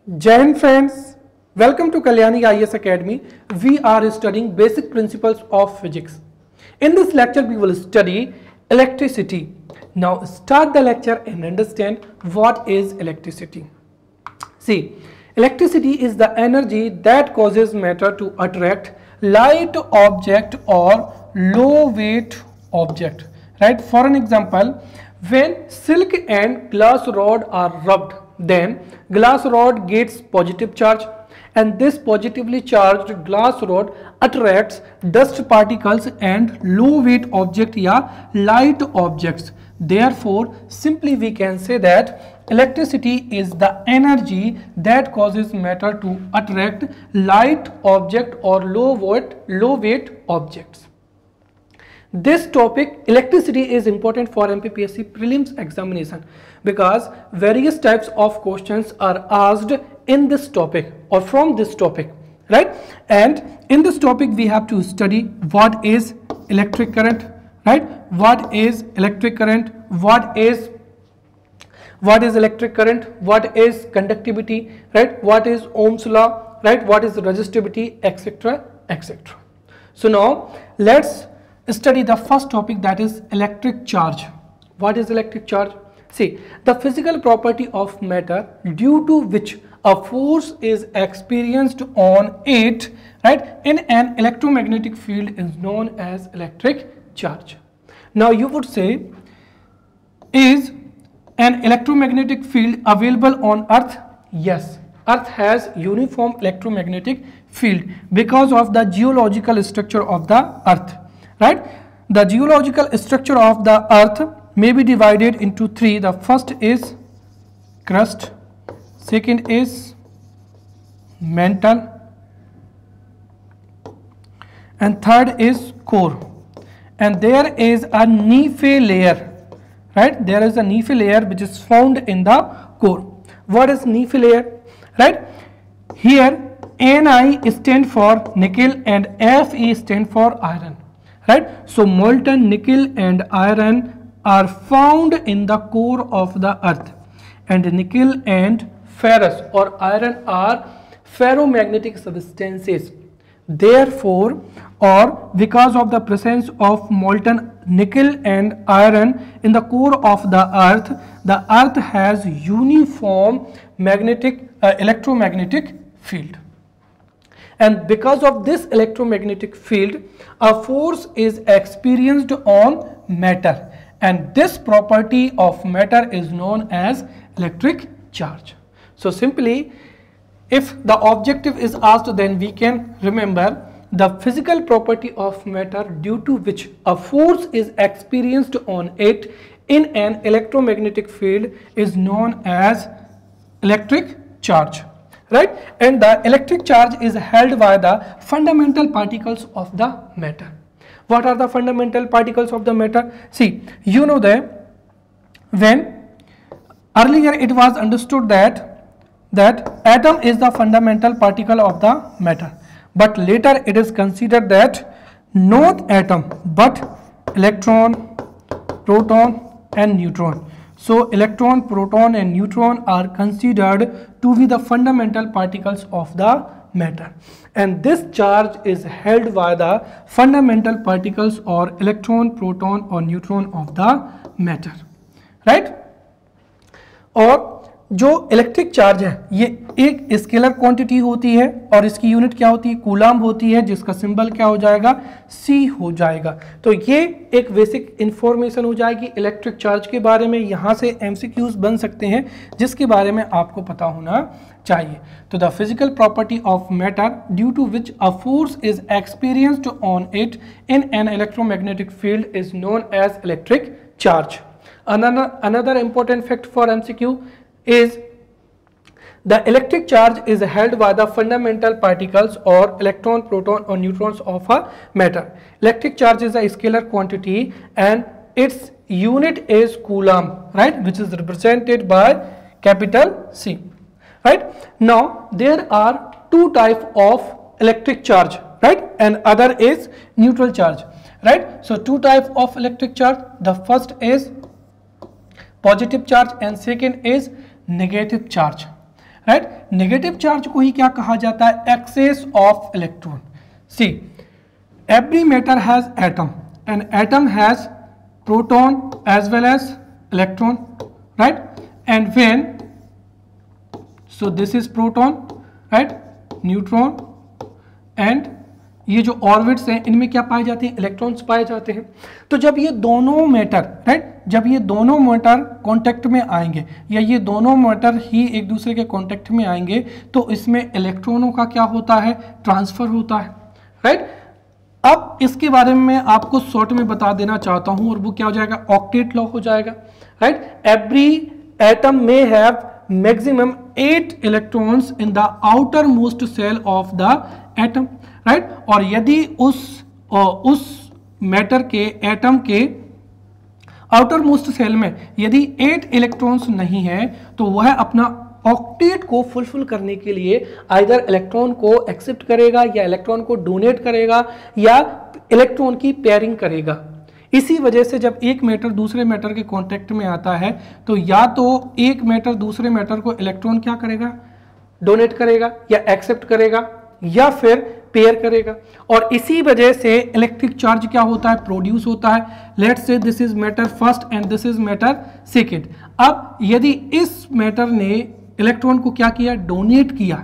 Jai Hind friends, welcome to Kalyani IAS Academy. We are studying basic principles of physics. In this lecture, we will study electricity. Now start the lecture and understand what is electricity. See, electricity is the energy that causes matter to attract light object or low weight object. Right? For an example, when silk and glass rod are rubbed, then glass rod gets positive charge, and this positively charged glass rod attracts dust particles and low weight object या light objects. Therefore, simply we can say that electricity is the energy that causes matter to attract light object or low weight objects. This topic, electricity, is important for MPPSC prelims examination because various types of questions are asked in this topic or from this topic, right? And in this topic we have to study what is electric current, right? What is electric current? What is electric current? What is conductivity, right? What is Ohm's law, right? What is resistivity, etc., etc. So now let's study the first topic, that is electric charge. What is electric charge? See, the physical property of matter due to which a force is experienced on it, right, in an electromagnetic field is known as electric charge. Now you would say, is an electromagnetic field available on Earth? Yes, Earth has uniform electromagnetic field because of the geological structure of the Earth. Right? The geological structure of the Earth may be divided into three. The first is crust, second is mantle, and third is core. And there is a Nephi layer, right? There is a Nephi layer which is found in the core. What is Nephi layer? Right? Here Ni stand for nickel and Fe stand for iron. Right? So molten nickel and iron are found in the core of the earth, and nickel and ferrous or iron are ferromagnetic substances. Therefore, or because of the presence of molten nickel and iron in the core of the earth has uniform electromagnetic field. And because of this electromagnetic field, a force is experienced on matter, and this property of matter is known as electric charge. So simply, if the objective is asked, then we can remember the physical property of matter due to which a force is experienced on it in an electromagnetic field is known as electric charge. Right? And the electric charge is held by the fundamental particles of the matter. What are the fundamental particles of the matter? See, you know that when earlier it was understood that atom is the fundamental particle of the matter, but later it is considered that not atom but electron, proton and neutron. So electron, proton and neutron are considered to be the fundamental particles of the matter, and this charge is held by the fundamental particles or electron, proton or neutron of the matter. Right? और जो electric charge है ये एक scalar quantity होती है और इसकी unit क्या होती है? कूलाम होती है, जिसका सिंबल क्या हो जाएगा? C हो जाएगा. तो ये एक बेसिक इंफॉर्मेशन हो जाएगी इलेक्ट्रिक चार्ज के बारे में. यहाँ से MCQs बन सकते हैं जिसके बारे में आपको पता होना चाहिए. तो the physical property of matter due to which a force is experienced on it in an electromagnetic field is known as electric charge. Another important fact for MCQ is the electric charge is held by the fundamental particles or electron, proton or neutrons of a matter. Electric charge is a scalar quantity and its unit is coulomb, right, which is represented by capital C. Right? Now there are two types of electric charge, right, and other is neutral charge. Right? So two types of electric charge. The first is positive charge and second is negative charge. Right. Negative charge को ही क्या कहा जाता है? Excess of electron. See, every matter has atom and atom has proton as well as electron, right. And when, so this is proton, right, neutron, and ये जो orbits हैं इनमें क्या पाए जाते हैं? इलेक्ट्रॉन्स पाए जाते हैं। तो जब ये दोनों मैटर, राइट, जब ये दोनों मैटर कांटेक्ट में आएंगे या ये दोनों मैटर ही एक दूसरे के कांटेक्ट में आएंगे तो इसमें इलेक्ट्रॉनों का क्या होता है? ट्रांसफर होता है, राइट। अब इसके बारे में मैं आपको शॉर्ट में बता देना चाहता हूं और वो क्या हो जाएगा? ऑक्टेट लॉ हो जाएगा, राइट। एवरी एटम में have maximum 8 electrons in the outermost shell of the atom, right. और यदि उस मैटर के एटम के आउटर मोस्ट सेल में यदि 8 इलेक्ट्रॉन्स नहीं है तो वह अपना ऑक्टेट को फुलफिल करने के लिए आइदर इलेक्ट्रॉन को एक्सेप्ट करेगा या इलेक्ट्रॉन को डोनेट करेगा या इलेक्ट्रॉन की पेयरिंग करेगा। इसी वजह से जब एक मैटर दूसरे मैटर के कांटेक्ट में आता है तो या तो एक मैटर दूसरे मैटर को इलेक्ट्रॉन क्या करेगा? डोनेट करेगा या एक्सेप्ट करेगा या फिर पेयर करेगा। और इसी वजह से इलेक्ट्रिक चार्ज क्या होता है? प्रोड्यूस होता है। Let's say this is matter first and this is matter second. अब यदि इस मैटर ने इलेक्ट्रॉन को क्या किया? डोनेट किया,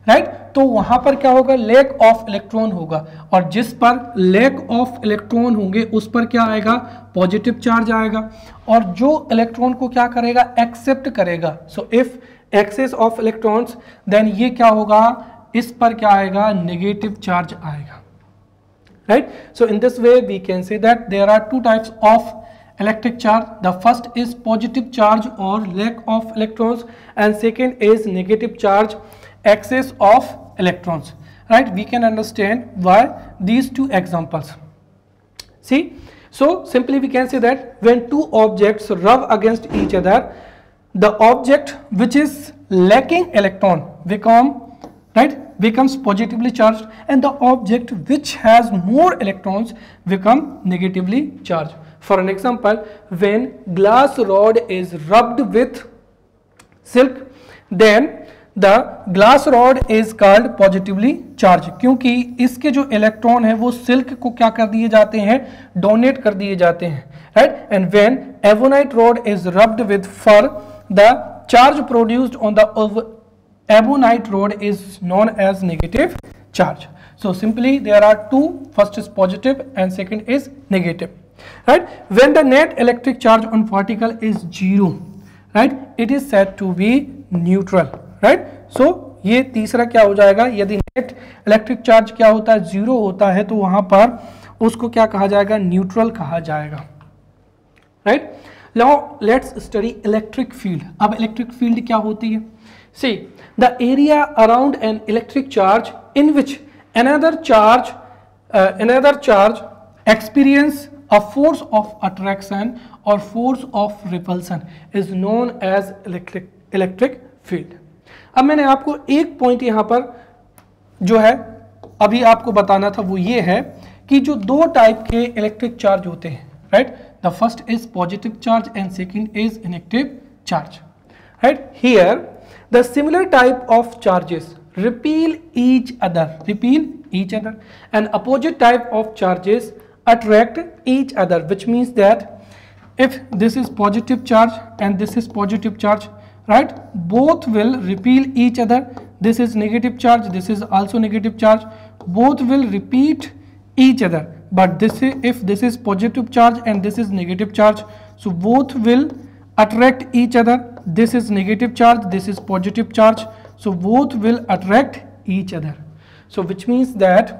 राइट, तो वहां पर क्या होगा? लैक ऑफ इलेक्ट्रॉन होगा। और जिस पर लैक ऑफ इलेक्ट्रॉन होंगे उस पर क्या आएगा? पॉजिटिव चार्ज आएगा। और जो इलेक्ट्रॉन को क्या करेगा? एक्सेप्ट करेगा। So if excess of electrons then ये क्या होगा? इस पर क्या आएगा? नेगेटिव चार्ज आएगा, right. So in this way we can say that there are two types of electric charge. The first is positive charge or lack of electrons and second is negative charge, excess of electrons, right. We can understand why these two examples. See, so simply we can say that when two objects rub against each other, the object which is lacking electron becomes positively charged and the object which has more electrons become negatively charged. For an example, when glass rod is rubbed with silk, then the glass rod is called positively charged, क्योंकि इसके जो electron है वो silk को क्या कर दिए जाते हैं? डोनेट कर दिए जाते हैं, right. And when ebonite rod is rubbed with fur, the charge produced on the ebonite rod is known as negative charge. So simply there are two, first is positive and second is negative, right. When the net electric charge on particle is 0, right, it is said to be neutral, right. So ये तीसरा क्या हो जाएगा? यदि net electric charge क्या होता है? 0 होता है तो वहां पर उसको क्या कहा जाएगा? न्यूट्रल कहा जाएगा, right. Now let's study electric field. अब इलेक्ट्रिक फील्ड क्या होती है? See, the area around an electric charge in which another charge experience a force of attraction or force of repulsion is known as electric field. अब मैंने आपको एक point यहाँ पर जो है अभी आपको बताना था वो ये है कि जो दो टाइप के इलेक्ट्रिक चार्ज होते हैं, right, the first is positive charge and second is negative charge, right. Here the similar type of charges repel each other and opposite type of charges attract each other, which means that if this is positive charge and this is positive charge, right, both will repel each other. This is negative charge, this is also negative charge, both will repeat each other. But this is, if this is positive charge and this is negative charge, so both will attract each other. This is negative charge, this is positive charge, so both will attract each other. So which means that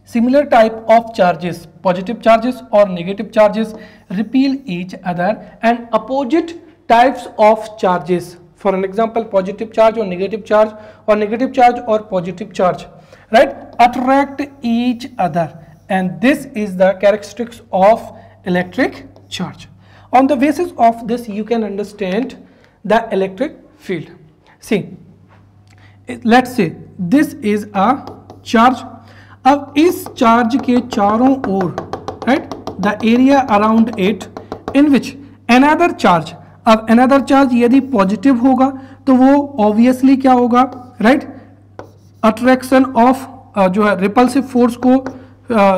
similar type of charges, positive charges or negative charges, repel each other, and opposite types of charges, for an example positive charge or negative charge or positive charge, right, attract each other, and this is the characteristics of electric charge. On the basis of this you can understand the electric field. See, let's say this is a charge. अब इस charge के चारों ओर, right, the area around it in which another charge, अब another charge यदि positive होगा तो वो obviously क्या होगा, राइट, अट्रैक्शन ऑफ जो है रिपल्सिव फोर्स को,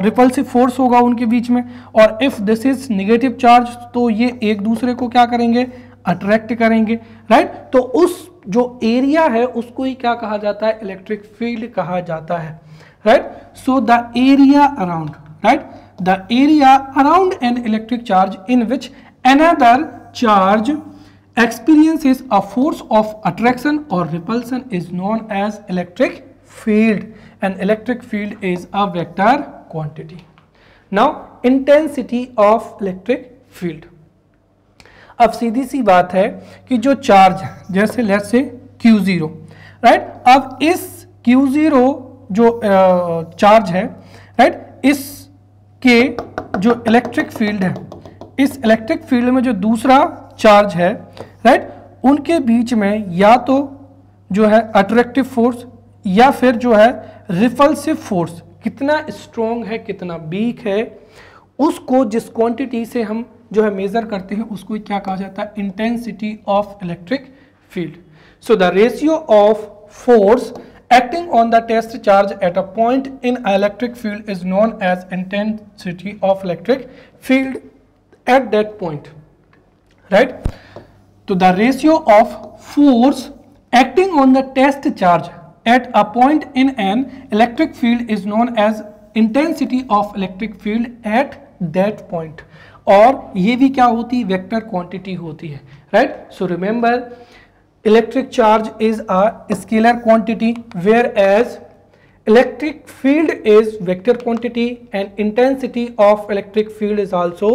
रिपल्सिव फोर्स होगा उनके बीच में। और if this is negative charge तो ये एक दूसरे को क्या करेंगे, अट्रैक्ट करेंगे, राइट। तो उस जो एरिया है उसको ही क्या कहा जाता है, इलेक्ट्रिक फील्ड कहा जाता है, right. So the area around, right, the area around an electric charge in which another charge experiences a force of attraction or repulsion is known as electric field, and electric field is a vector quantity. Now intensity of electric field, अब सीधी सी बात है कि जो charge है जैसे let's say Q0, right, अब इस Q0 जो चार्ज है, राइट, इसके जो इलेक्ट्रिक फील्ड है, इस इलेक्ट्रिक फील्ड में जो दूसरा चार्ज है, राइट, उनके बीच में या तो जो है अट्रैक्टिव फोर्स या फिर जो है रिपल्सिव फोर्स कितना स्ट्रॉन्ग है कितना वीक है, उसको जिस क्वांटिटी से हम जो है मेजर करते हैं उसको क्या कहा जाता है, intensity of electric field. So the ratio of force acting on the test charge at a point in electric field is known as intensity of electric field at that point, right. So the ratio of force acting on the test charge at a point in an electric field is known as intensity of electric field at that point, और ये भी क्या होती है, vector quantity होती है, right. So remember electric charge is a scalar quantity whereas electric field is vector quantity and intensity of electric field is also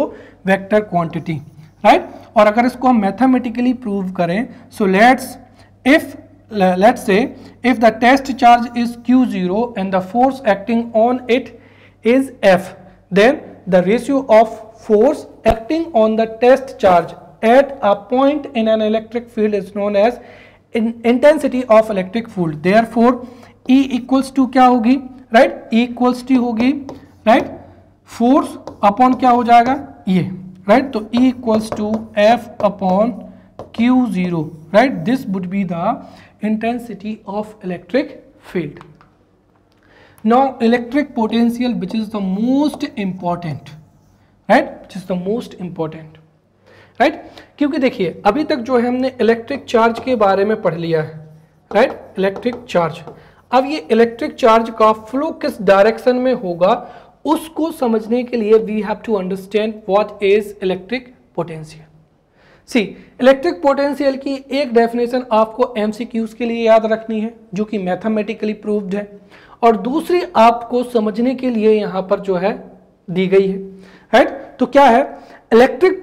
vector quantity, right। और अगर इसको हम mathematically prove करें, so let's say if the test charge is Q0 and the force acting on it is F, then the ratio of force acting on the test charge at a point in an electric field is known as intensity of electric field. Therefore E equals to क्या होगी, right, E equals to होगी, right, force upon क्या हो जाएगा ये, right, तो E equals to F upon Q0, right, this would be the intensity of electric field. Now electric potential, which is the most important, right, which is the most important, right, क्योंकि देखिए अभी तक जो है हमने electric charge के बारे में पढ़ लिया है, राइट, इलेक्ट्रिक चार्ज। अब ये इलेक्ट्रिक चार्ज का फ्लो किस डायरेक्शन में होगा उसको समझने के लिए we have to understand what is electric potential. See, electric potential की एक डेफिनेशन आपको एमसीक्यूज के लिए याद रखनी है जो कि मैथमेटिकली प्रूव्ड है, और दूसरी आपको समझने के लिए यहाँ पर जो है दी गई है, राइट। तो क्या है, electric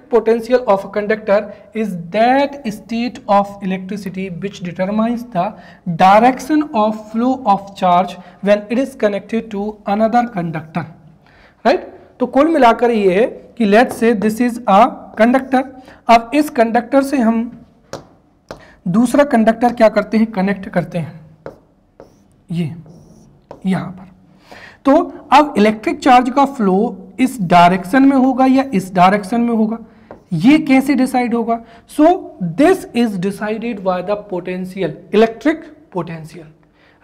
potential of a conductor is that state of electricity which determines the direction of flow of charge when it is connected to another conductor, right। तो कुल मिलाकर ये है कि let's say this is a conductor, अब इस conductor से हम दूसरा कंडक्टर क्या करते हैं, कनेक्ट करते हैं, ये यहां पर। तो अब इलेक्ट्रिक चार्ज का फ्लो इस डायरेक्शन में होगा या इस डायरेक्शन में होगा, ये कैसे डिसाइड होगा। So this is decided by the potential, electric potential,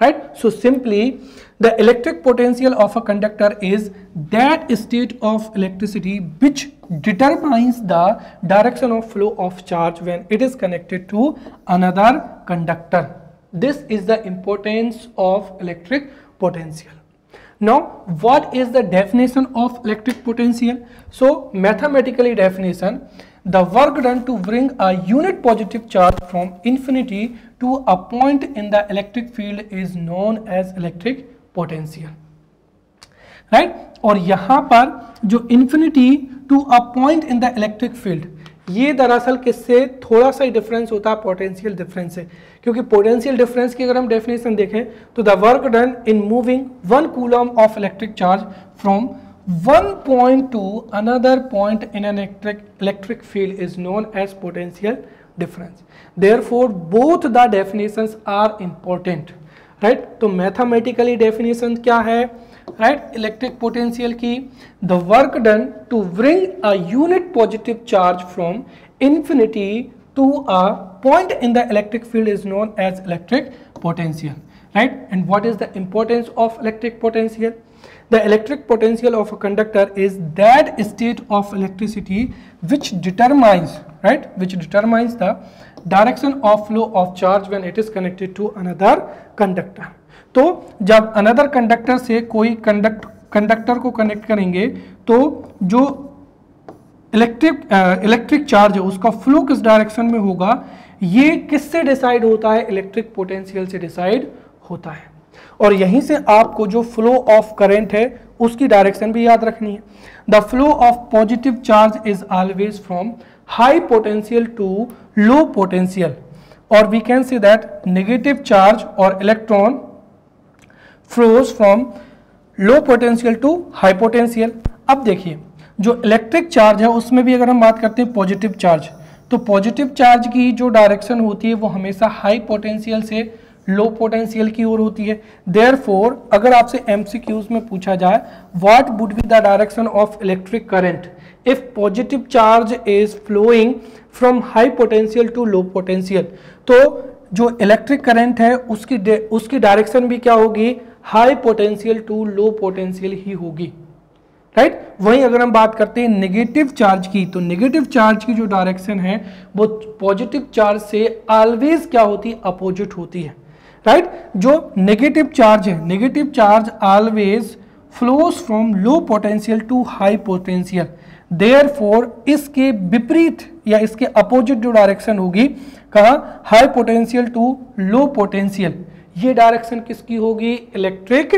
right. So simply the electric potential of a conductor is that state of electricity which determines the direction of flow of charge when it is connected to another conductor. This is the importance of electric potential. Now what is the definition of electric potential? So mathematically definition, the work done to bring a unit positive charge from infinity to a point in the electric field is known as electric potential, right। और यहाँ पर जो infinity to a point in the electric field, ये दरअसल किससे थोड़ा सा ही difference होता है पोटेंशियल डिफरेंस से, क्योंकि पोटेंशियल डिफरेंस की अगर हम डेफिनेशन देखें तो the work done in moving 1 coulomb of electric charge from one point to another point in an electric field is known as potential difference. Therefore both the definitions are important, right. तो mathematically definition क्या है, right, electric potential की, the work done to bring a unit positive charge from infinity to a point in the electric field is known as electric potential, right? And what is the importance of electric potential? The electric potential of a conductor is that state of electricity which determines, right, which determines the direction of flow of charge when it is connected to another conductor. तो जब another conductor से कोई conductor को connect करेंगे तो जो electric charge है उसका फ्लो किस डायरेक्शन में होगा, ये किससे डिसाइड होता है? इलेक्ट्रिक पोटेंशियल से डिसाइड होता है। और यहीं से आपको जो फ्लो ऑफ करंट है उसकी डायरेक्शन भी याद रखनी है। The flow of positive charge is always from high potential to low potential, और we can say that negative charge और electron flows from low potential to high potential. अब देखिए जो इलेक्ट्रिक चार्ज है उसमें भी अगर हम बात करते हैं पॉजिटिव चार्ज, तो पॉजिटिव चार्ज की जो डायरेक्शन होती है वो हमेशा हाई पोटेंशियल से लो पोटेंशियल की ओर होती है। देयरफॉर अगर आपसे एमसीक्यूज में पूछा जाए what would be the direction of electric current if positive charge is flowing from high potential to low potential, तो जो इलेक्ट्रिक करंट है उसकी डायरेक्शन भी क्या होगी? High potential to low potential ही होगी, राइट? वहीं अगर हम बात करते हैं नेगेटिव चार्ज की, तो नेगेटिव चार्ज की जो डायरेक्शन है वो पॉजिटिव चार्ज से ऑलवेज क्या होती है? अपोजिट होती है, राइट? जो नेगेटिव चार्ज है, negative charge always flows from low potential to high potential. Therefore इसके विपरीत या इसके अपोजिट जो डायरेक्शन होगी, कहा? High potential to low potential, ये डायरेक्शन किसकी होगी? इलेक्ट्रिक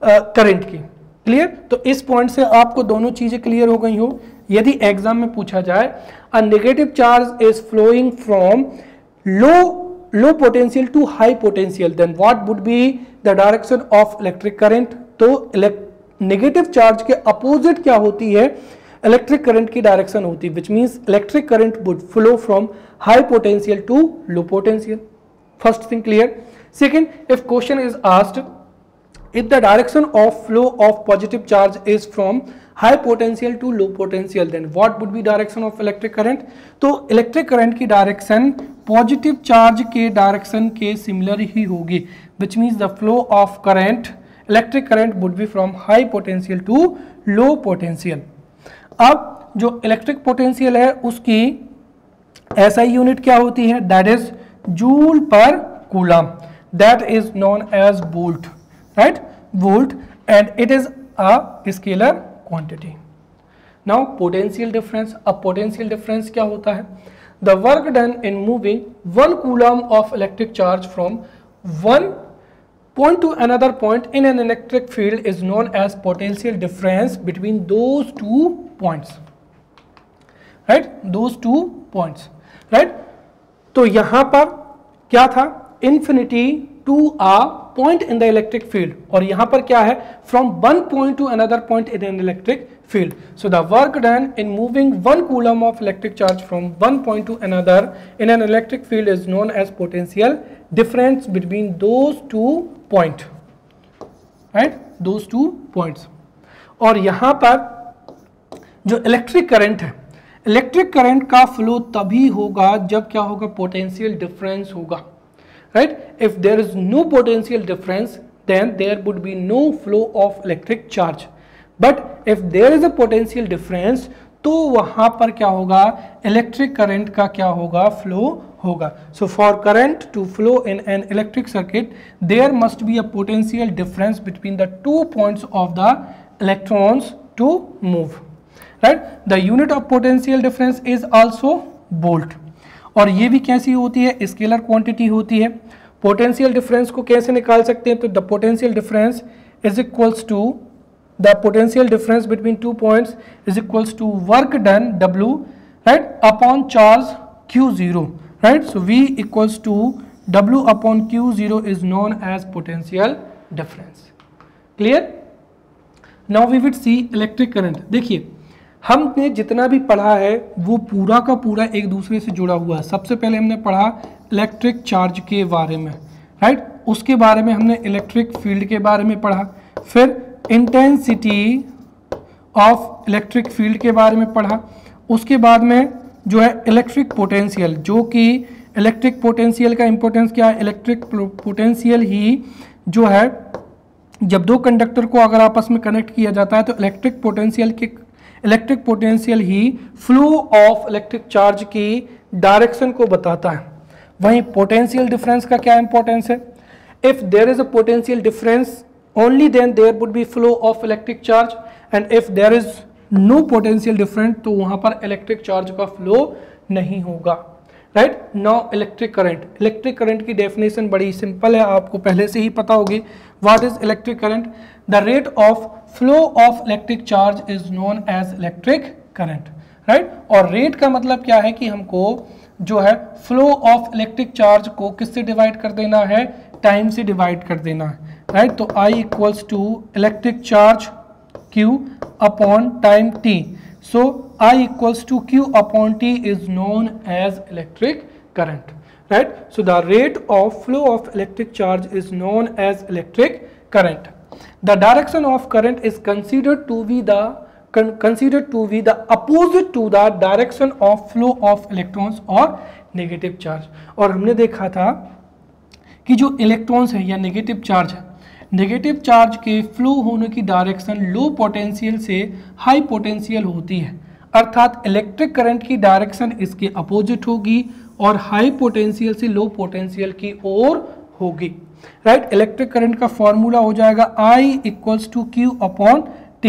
करंट की। क्लियर? तो इस पॉइंट से आपको दोनों चीजें क्लियर हो गई हो। यदि एग्जाम में पूछा जाए a negative charge is flowing from low potential to high potential, then what would be the direction of electric current? तो नेगेटिव चार्ज के अपोजिट क्या होती है? इलेक्ट्रिक करंट की डायरेक्शन होती है, which means electric current would flow from high potential to low potential. First thing clear. Second, if question is asked if the direction of flow of positive charge is from high potential to low potential, then what would be direction of electric current? तो electric current की direction positive charge के direction के similar ही होगी, which means the flow of current, electric current would be from high potential to low potential। अब जो electric potential है उसकी SI unit क्या होती है? That is joule per coulomb, that is known as volt, right? Volt, and it is a scalar quantity. Now potential difference, अब potential difference क्या होता है? The work done in moving 1 coulomb of electric charge from one point to another point in an electric field is known as potential difference between those 2 points, right? Those 2 points, right? तो यहाँ पर क्या था? Infinity to a point in the electric field, और यहाँ पर क्या है? From one point to another point in an electric field. So the work done in moving 1 coulomb of electric charge from one point to another in an electric field is known as potential difference between those 2 points, right? Those 2 points. और यहाँ पर जो electric current है, electric current का flow तभी होगा जब क्या होगा? पोटेंशियल डिफरेंस होगा, right? If there is no potential difference, then there would be no flow of electric charge. But if there is a potential difference, तो वहां पर क्या होगा? इलेक्ट्रिक करंट का क्या होगा? फ्लो होगा। So for current to flow in an electric circuit, there must be a potential difference between the 2 points of the electrons to move, right? The unit of potential difference is also volt, और ये भी कैसी होती है? Scalar quantity होती है। Potential difference को कैसे निकाल सकते हैं? तो the potential difference is equals to the potential difference between 2 points is equals to work done W, right, upon charge Q0, right? So V equals to W upon Q0 is known as potential difference. Clear? Now we will see electric current. देखिए हमने जितना भी पढ़ा है वो पूरा का पूरा एक दूसरे से जुड़ा हुआ है। सबसे पहले हमने पढ़ा इलेक्ट्रिक चार्ज के बारे में, राइट? उसके बारे में हमने इलेक्ट्रिक फील्ड के बारे में पढ़ा, फिर इंटेंसिटी ऑफ इलेक्ट्रिक फील्ड के बारे में पढ़ा, उसके बाद में जो है इलेक्ट्रिक पोटेंशियल, जो कि इलेक्ट्रिक पोटेंशियल का इंपॉर्टेंस क्या है, इलेक्ट्रिक पोटेंशियल ही जो है जब दो कंडक्टर को अगर आपस में कनेक्ट किया जाता है तो electric potential he flow of electric charge की डायरेक्शन को बताता है। वहीं पोटेंशियल डिफरेंस का क्या इंपॉर्टेंस है, if there is a potential difference only then there would be flow of electric charge, and if there is no potential difference तो वहां पर इलेक्ट्रिक चार्ज का फ्लो नहीं होगा, राइट। नाउ इलेक्ट्रिक करंट की डेफिनेशन बड़ी simple है, आपको पहले से ही पता होगी। What is electric current, the rate of flow of electric charge is known as electric current, right. और रेट का मतलब क्या है कि हमको जो है फ्लो ऑफ इलेक्ट्रिक चार्ज को किससे डिवाइड कर देना है, टाइम से डिवाइड कर देना है, राइट। तो I equals to electric charge Q upon time T, so I equals to Q upon T is known as electric current, right. So the rate of flow of electric charge is known as electric current. The direction of current is considered to be the opposite to the direction of flow of electrons और negative charge. और हमने देखा था कि जो electrons है या negative charge है, नेगेटिव चार्ज के फ्लो होने की डायरेक्शन लो पोटेंशियल से हाई पोटेंशियल होती है, अर्थात इलेक्ट्रिक करंट की डायरेक्शन इसके अपोजिट होगी और हाई पोटेंशियल से लो पोटेंशियल की ओर होगी, राइट। इलेक्ट्रिक करंट का फॉर्मूला हो जाएगा I equals to Q upon T।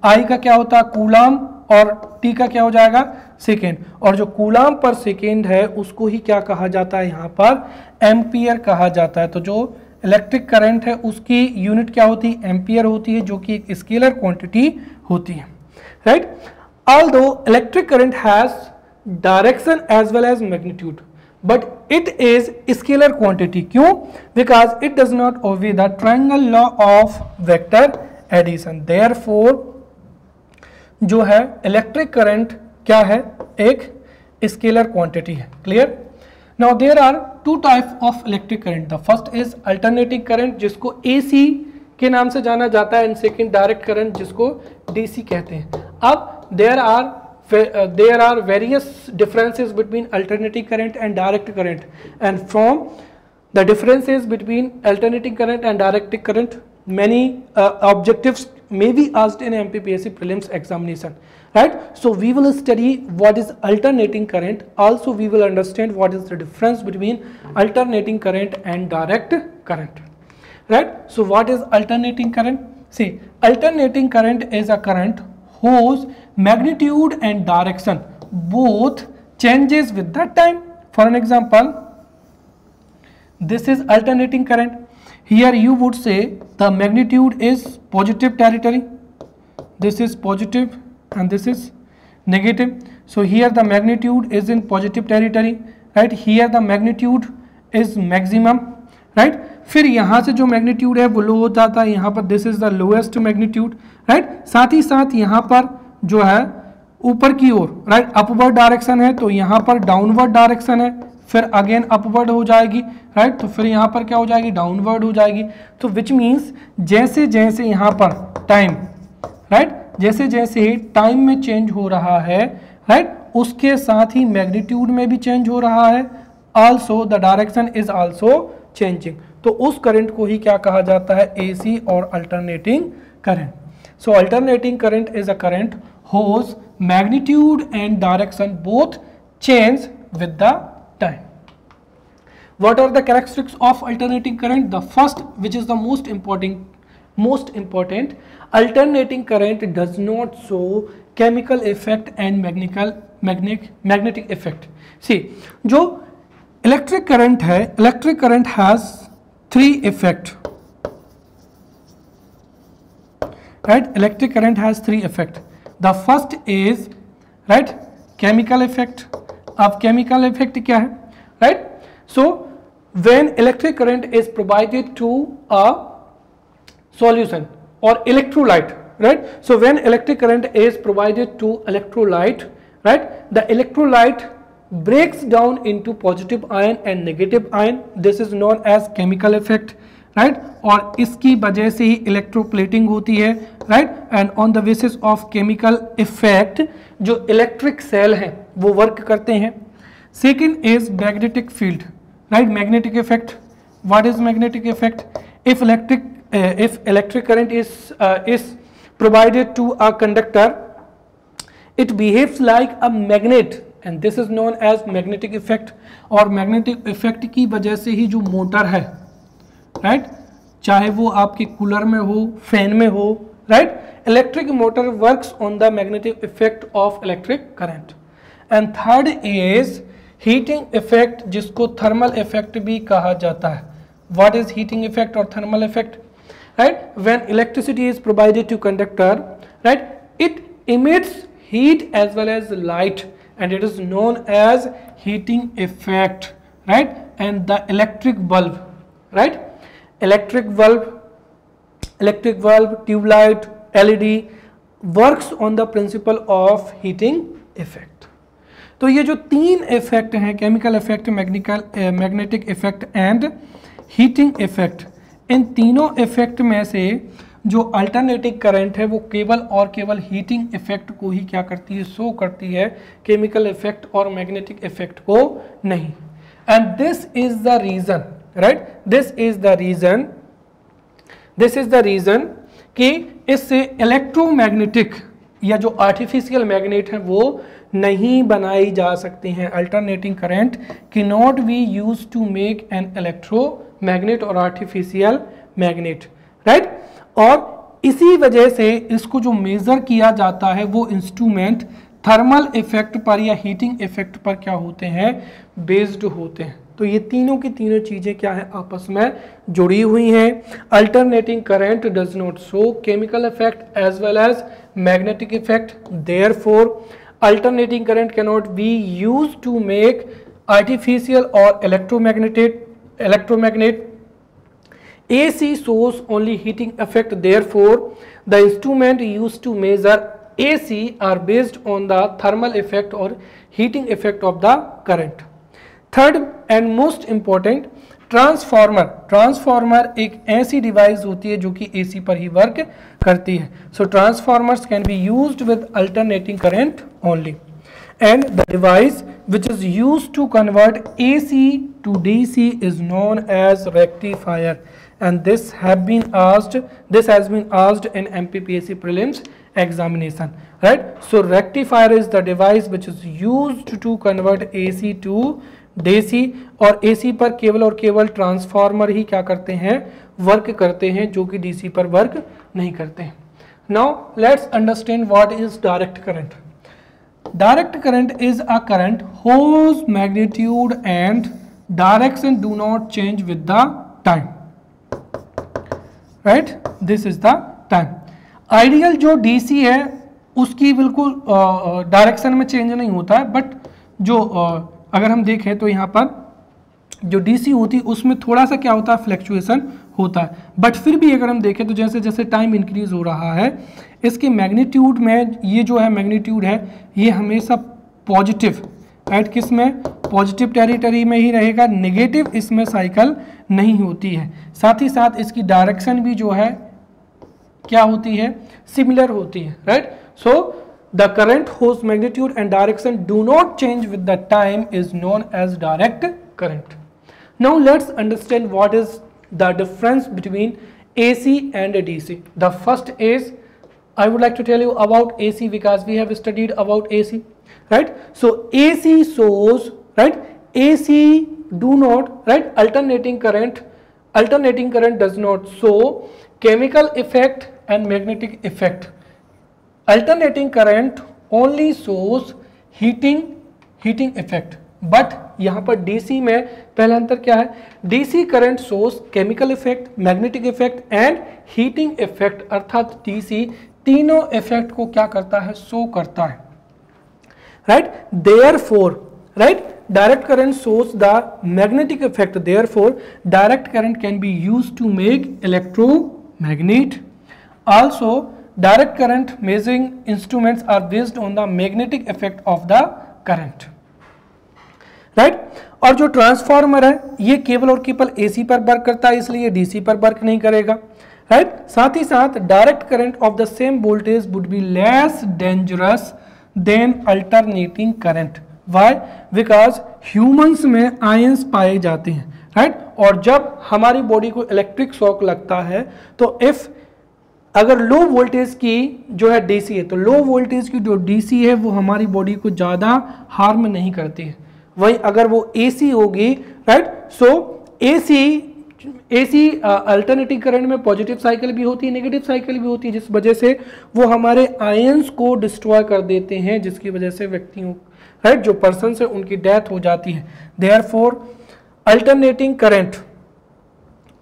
I का क्या होता है कूलाम और T का क्या हो जाएगा सेकेंड, और जो कूलाम पर सेकेंड है उसको ही क्या कहा जाता है यहाँ पर एम्पियर कहा जाता है। तो जो इलेक्ट्रिक करंट है उसकी यूनिट क्या होती है, एम्पियर होती है, जो कि एक स्केलर क्वांटिटी होती है, right. Although electric current has direction as well as magnitude but it is scalar quantity, क्यों, because it does not obey the triangle law of vector addition. Therefore जो है इलेक्ट्रिक करंट क्या है, एक scalar quantity है, clear. Now there are two types of electric current. The first is alternating current जिसको AC के नाम से जाना जाता है, and second direct current जिसको DC कहते हैं। अब there are various differences between alternating current and direct current, and from the differences between alternating current and direct current many objectives may be asked in MPPSC prelims examination, right. So we will study what is alternating current, also we will understand what is the difference between alternating current and direct current, right. So what is alternating current, see alternating current is a current whose magnitude and direction both changes with the time. For an example, this is alternating current. Here you would say the magnitude is positive territory, this is positive and this is negative. So here the magnitude is in positive territory, right. Here the magnitude is maximum, right. फिर यहाँ से जो magnitude है वो लो हो जाता है, यहाँ पर this is the lowest magnitude, right. साथ ही साथ यहाँ पर जो है ऊपर की ओर, right, upward डायरेक्शन है तो यहाँ पर डाउनवर्ड डायरेक्शन है, फिर अगेन अपवर्ड हो जाएगी, राइट। तो फिर यहाँ पर क्या हो जाएगी, डाउनवर्ड हो जाएगी। तो विच मीन्स जैसे जैसे यहाँ पर टाइम, राइट, जैसे जैसे टाइम में चेंज हो रहा है, राइट, उसके साथ ही मैग्नीट्यूड में भी चेंज हो रहा है, also the direction is also changing. तो उस करंट को ही क्या कहा जाता है, AC और alternating current. So alternating current is a current whose magnitude and direction both change with the time. What are the characteristics of alternating current? The first, which is the most important, alternating current does not show chemical effect and magnetic effect. See, जो electric current है, electric current has three effect, right. Electric current has three effect. The first is, right, chemical effect. अब chemical effect क्या है, right. So when electric current is provided to a solution or electrolyte, right. So when electric current is provided to electrolyte, right, the electrolyte breaks down into positive ion and negative ion. This is known as chemical effect, right, और इसकी वजह से ही electroplating होती है, right, and on the basis of chemical effect जो electric cell हैं वो work करते हैं। Second is magnetic field, right, magnetic effect. What is magnetic effect? If electric current is provided to a conductor, it behaves like a magnet and this is known as magnetic effect। और magnetic effect की वजह से ही जो motor है, right, चाहे वो आपके cooler में हो, फैन में हो, right, electric motor works on the magnetic effect of electric current. And third is heating effect, जिसको थर्मल इफेक्ट भी कहा जाता है। व्हाट इज हीटिंग इफेक्ट और thermal effect? Right, when electricity is provided to conductor, right, it emits heat as well as light and it is known as heating effect, right? And the electric bulb, right, electric bulb, tube light, LED works on the principle of heating effect। तो ये जो तीन effect हैं, chemical effect, magnetic effect and heating effect, इन तीनों effect में से जो अल्टरनेटिंग करंट है वो केवल और केवल हीटिंग इफेक्ट को ही क्या करती है, शो करती है, केमिकल इफेक्ट और मैग्नेटिक इफेक्ट को नहीं। And this is the reason, right, this is the reason कि इससे इलेक्ट्रोमैग्नेटिक या जो आर्टिफिशियल मैग्नेट है वो नहीं बनाई जा सकती हैं। Alternating current can not be used to make an electromagnet और आर्टिफिशियल मैग्नेट, राइट। और इसी वजह से इसको जो मेजर किया जाता है वो इंस्ट्रूमेंट थर्मल इफेक्ट पर या हीटिंग इफेक्ट पर क्या होते हैं, बेस्ड होते हैं। तो ये तीनों की तीनों चीजें क्या है, आपस में जुड़ी हुई हैं। Alternating current does not show chemical effect as well as magnetic effect, therefore alternating current can not be used to make artificial और electromagnet. AC shows only heating effect, therefore the instrument used to measure AC are based on the thermal effect or heating effect of the current। Third and most important, transformer एक ऐसी device होती है जो कि AC पर ही work करती है। So transformers can be used with alternating current only and the device which is used to convert AC to DC is known as rectifier, and this has been asked in MPPSC prelims examination, right? So rectifier is the device which is used to convert AC to DC, और AC पर केवल और केवल transformer ही क्या करते हैं, work करते हैं, जो कि DC पर वर्क नहीं करते हैं। Now let's understand what is direct current। Direct current is a current whose magnitude and direction do not change with the time, right? This is the time। Ideal जो DC है उसकी बिल्कुल direction में change नहीं होता है, but जो अगर हम देखें तो यहाँ पर जो DC होती है उसमें थोड़ा सा क्या होता है, फ्लैक्चुएशन होता है। बट फिर भी अगर हम देखें तो जैसे जैसे टाइम इंक्रीज हो रहा है, इसके मैग्नीट्यूड में ये जो है मैग्नीट्यूड है ये हमेशा पॉजिटिव, राइट, किस में, पॉजिटिव टेरिटरी में ही रहेगा, नेगेटिव इसमें साइकिल नहीं होती है। साथ ही साथ इसकी डायरेक्शन भी जो है क्या होती है, सिमिलर होती है, right. So the current whose magnitude and direction do not change with the time is known as direct current। Now let's understand what is the difference between AC and DC। The first is, I would like to tell you about AC because we have studied about AC, right? So AC shows, right, AC do not, right, alternating current does not show chemical effect and magnetic effect। Alternating current only shows heating effect, but यहाँ पर DC में पहला अंतर क्या है, DC current source chemical effect, magnetic effect and heating effect, अर्थात DC तीनों effect को क्या करता है, शो करता है, right. Therefore, right, direct current shows the magnetic effect, therefore direct current can be used to make electromagnet। Also direct current measuring instruments are based on the magnetic effect of the current, right. और जो transformer है ये केवल और केवल AC पर work करता है, इसलिए डीसी पर वर्क नहीं करेगा, राइट। साथ ही साथ direct current of the same voltage would be less dangerous than alternating current. Why? Because humans में आयंस पाए जाते हैं, राइट। और जब हमारी बॉडी को इलेक्ट्रिक शॉक लगता है तो इफ अगर लो वोल्टेज की जो है डीसी है, तो लो वोल्टेज की जो डीसी है वो हमारी बॉडी को ज़्यादा हार्म नहीं करती है। वही अगर वो एसी होगी, राइट, सो एसी अल्टरनेटिंग करंट में पॉजिटिव साइकिल भी होती है, नेगेटिव साइकिल भी होती है, जिस वजह से वो हमारे आयंस को डिस्ट्रॉय कर देते हैं, जिसकी वजह से व्यक्तियों, राइट, जो पर्सन है उनकी डेथ हो जाती है। Therefore alternating current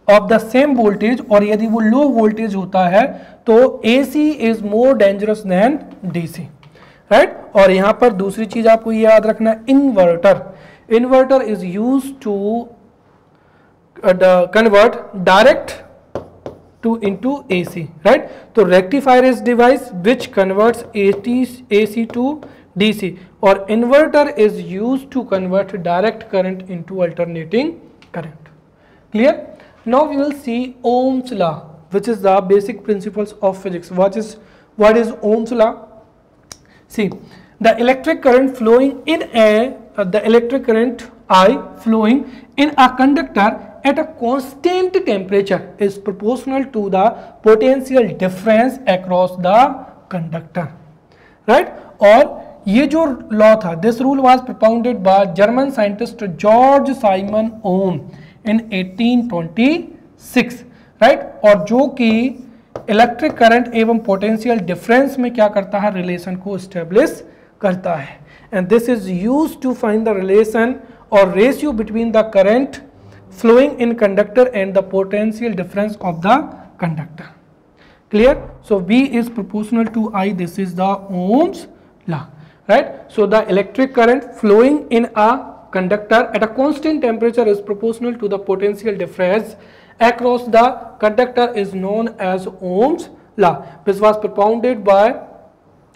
of the same voltage, और यदि वो लो वोल्टेज होता है तो AC is more dangerous than DC, right. और यहां पर दूसरी चीज आपको याद रखना है, inverter is used to convert direct to into AC, right. तो rectifier is device which converts AC to DC, और inverter is used to convert direct current into alternating current. Clear? Now we will see Ohm's law, which is the basic principles of physics. What is Ohm's law? See, the electric current flowing in the electric current I flowing in a conductor at a constant temperature is proportional to the potential difference across the conductor, right? और ये जो law था, this rule was propounded by German scientist George Simon Ohm in 1826, right. और जो कि electric current एवं potential difference में क्या करता है, रिलेशन को एस्टेब्लिश करता है। And this is used to find the relation और ratio between the current flowing in conductor and the potential difference of the conductor. Clear? So V is proportional to I. This is the Ohm's law, right? So the electric current flowing in a conductor at a constant temperature is proportional to the potential difference across the conductor is known as Ohm's law, which was propounded by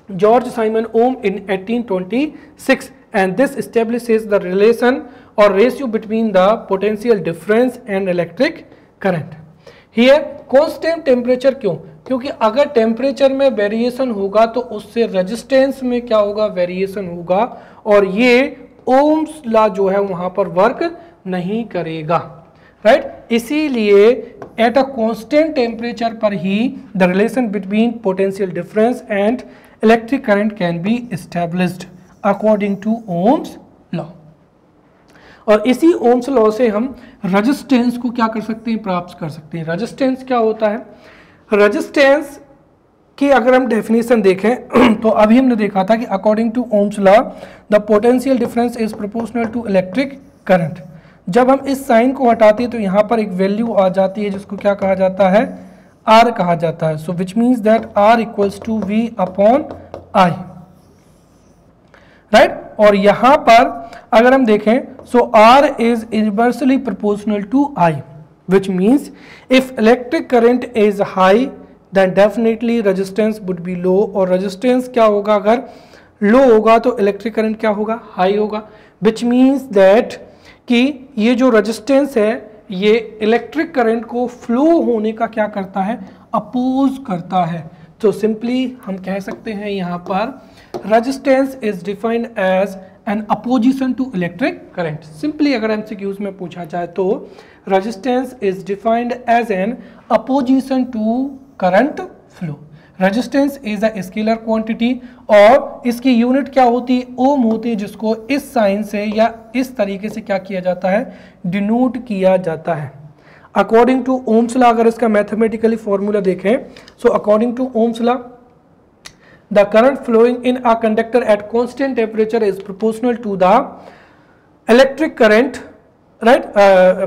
George Simon Ohm in 1826, and this establishes the relation or ratio between the potential difference and electric current. Here constant temperature क्यों? क्योंकि अगर temperature में variation होगा तो उससे resistance में क्या होगा, वेरिएशन होगा, और ये ओम्स लॉ जो है वहां पर वर्क नहीं करेगा, राइट। इसीलिए एट अ कांस्टेंट टेम्परेचर पर ही the relation between potential difference and electric current can be established according to Ohm's law. और इसी ओम्स लॉ से हम रेजिस्टेंस को क्या कर सकते हैं, प्राप्त कर सकते हैं। रेजिस्टेंस क्या होता है? रेजिस्टेंस की अगर हम डेफिनेशन देखें तो अभी हमने देखा था कि according to Ohm's law the potential difference is proportional to electric current. जब हम इस साइन को हटाते हैं तो यहाँ पर एक वैल्यू आ जाती है जिसको क्या कहा जाता है, R कहा जाता है। So which means that R equals to V upon I, right. और यहाँ पर अगर हम देखें so R is inversely proportional to I, which means if electric current is high then definitely resistance would be low, और resistance क्या होगा, अगर low होगा तो electric current क्या होगा, high होगा, which means that कि ये जो resistance है ये electric current को flow होने का क्या करता है, oppose करता है। तो simply हम कह सकते हैं यहाँ पर resistance is defined as an opposition to electric current। simply अगर MCQs में पूछा जाए तो resistance is defined as an opposition to current flow। resistance is a scalar quantity और इसकी यूनिट क्या होती है, ओम होती है, जिसको इस साइन से या इस तरीके से क्या किया जाता है, डिनोट किया जाता है। अकॉर्डिंग टू ओम्स लॉ अगर इसका मैथमेटिकली फॉर्मूला देखें, so according to Ohm's law the current flowing in a conductor at constant temperature is proportional to the electric current, right,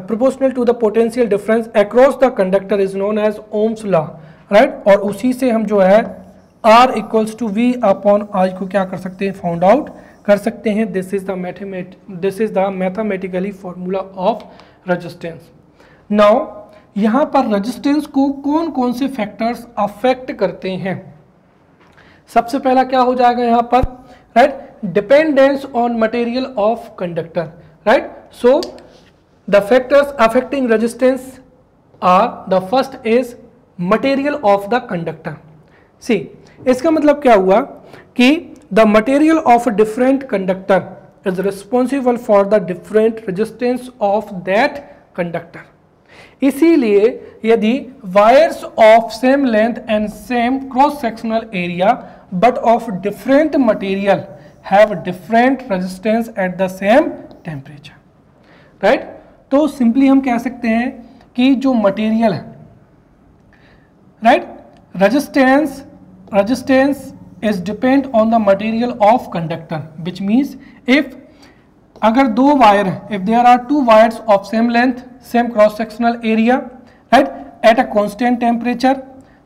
proportional to the potential difference across the conductor is known as Ohm's law, right। और उसी से हम जो है R equals to V upon I को क्या कर सकते हैं, फाउंड आउट कर सकते हैं। this is the mathematically formula of resistance। now यहाँ पर रेजिस्टेंस को कौन कौन से फैक्टर्स अफेक्ट करते हैं? सबसे पहला क्या हो जाएगा यहाँ पर, right, dependence on material of conductor, right? So the factors affecting resistance are, the first is material of the conductor. See, इसका मतलब क्या हुआ कि the material of a different conductor is responsible for the different resistance of that conductor. इसीलिए यदि wires of same length and same cross sectional area but of different material have different resistance at the same temperature, right? तो simply हम कह सकते हैं कि जो material है, right, resistance is depend on the material of conductor, which means if अगर दो वायर है, if there are two wires of same length, same cross sectional area, right, at a constant temperature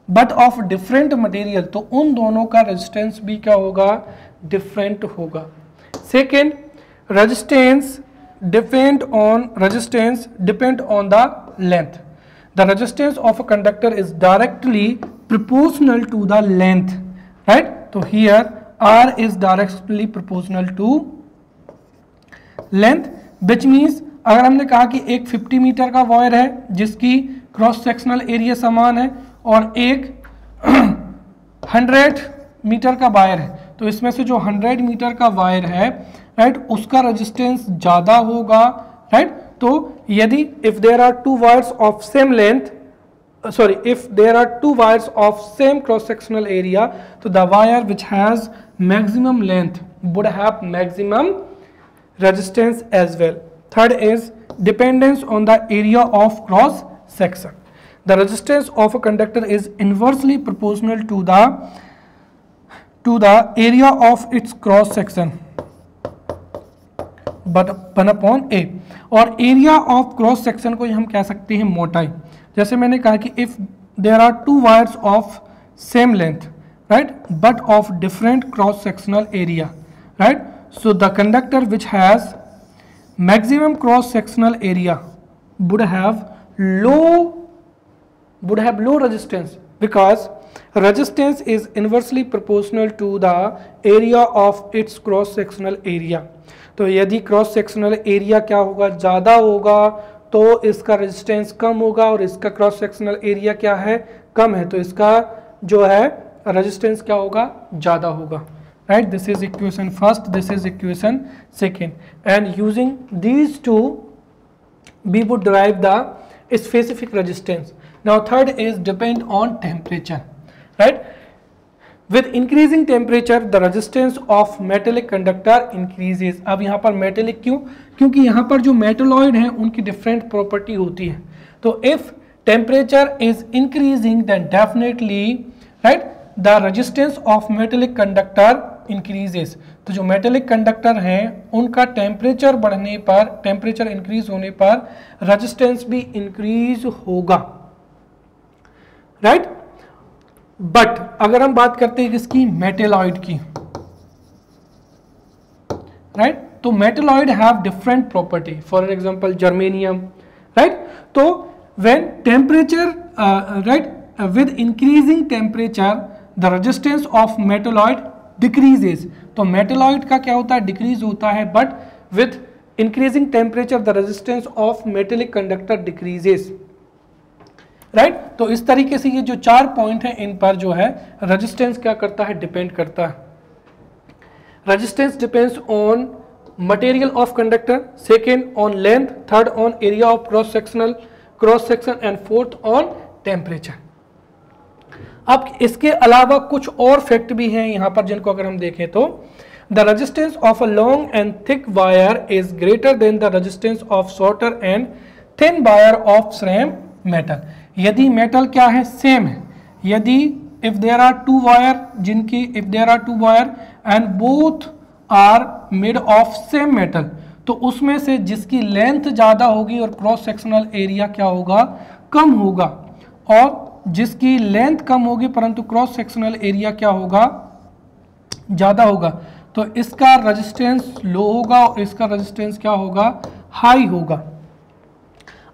but of different material, तो उन दोनों का resistance भी क्या होगा, different होगा. Second, resistance depend on the length. The resistance of a conductor is directly proportional to the length, right? So here R is directly proportional to length, which means अगर हमने कहा कि एक 50 मीटर का वायर है जिसकी cross sectional area समान है और एक 100 मीटर का वायर है, तो इसमें से जो 100 मीटर का वायर है, राइट, उसका रेजिस्टेंस ज़्यादा होगा, राइट? तो यदि if there are two wires of same length, if there are two wires of same cross sectional area, so the wire which has maximum length would have maximum resistance as well. Third is dependence on the area of cross section. The resistance of a conductor is inversely proportional to the area of its cross section but 1 upon A. और area of cross section को हम कह सकते हैं मोटाई. जैसे मैंने कहा कि if there are two wires of same length, right, but of different cross sectional area, right, so the conductor which has maximum cross sectional area would have low resistance because resistance is inversely proportional to the area of its cross sectional area. तो यदि cross sectional area क्या होगा, ज़्यादा होगा, तो इसका resistance कम होगा और इसका क्रॉस सेक्शनल एरिया क्या है, कम है, तो इसका जो है रेजिस्टेंस क्या होगा, ज़्यादा होगा, right? This is equation first, this is equation second, and using these two we would derive the specific resistance. Now third is depend on temperature, right? With increasing temperature the resistance of metallic conductor increases. अब यहाँ पर metallic क्यों? क्योंकि यहाँ पर जो metalloid हैं उनकी different property होती है. तो if temperature is increasing then definitely, right, the resistance of metallic conductor increases. तो जो मेटेलिक कंडक्टर हैं उनका टेम्परेचर बढ़ने पर, टेम्परेचर इंक्रीज होने पर रेजिस्टेंस भी इंक्रीज होगा, राइट? बट अगर हम बात करते हैं किसकी, मेटेलॉइड की, राइट, तो metalloid have different property, for example germanium, right? तो when temperature, right, with increasing temperature the resistance of metalloid decreases. तो मेटेलॉइड का क्या होता है, डिक्रीज होता है, but with increasing temperature the resistance of metallic conductor decreases, right? तो इस तरीके से ये जो 4 पॉइंट हैं इन पर जो है रेजिस्टेंस क्या करता है, डिपेंड करता है. Resistance depends on material of conductor, second on length, third on area of cross section and fourth on temperature. अब इसके अलावा कुछ और फैक्ट भी हैं यहाँ पर जिनको अगर हम देखें तो the resistance of a long and thick wire is greater than the resistance of shorter and thin wire of same metal. यदि मेटल क्या है, सेम है, यदि if there are two wire and both are made of same metal, तो उसमें से जिसकी length ज़्यादा होगी और क्रॉस सेक्शनल एरिया क्या होगा, कम होगा, और जिसकी लेंथ कम होगी परंतु क्रॉस सेक्शनल एरिया क्या होगा, ज़्यादा होगा, तो इसका रेजिस्टेंस लो होगा और इसका रेजिस्टेंस क्या होगा, हाई होगा.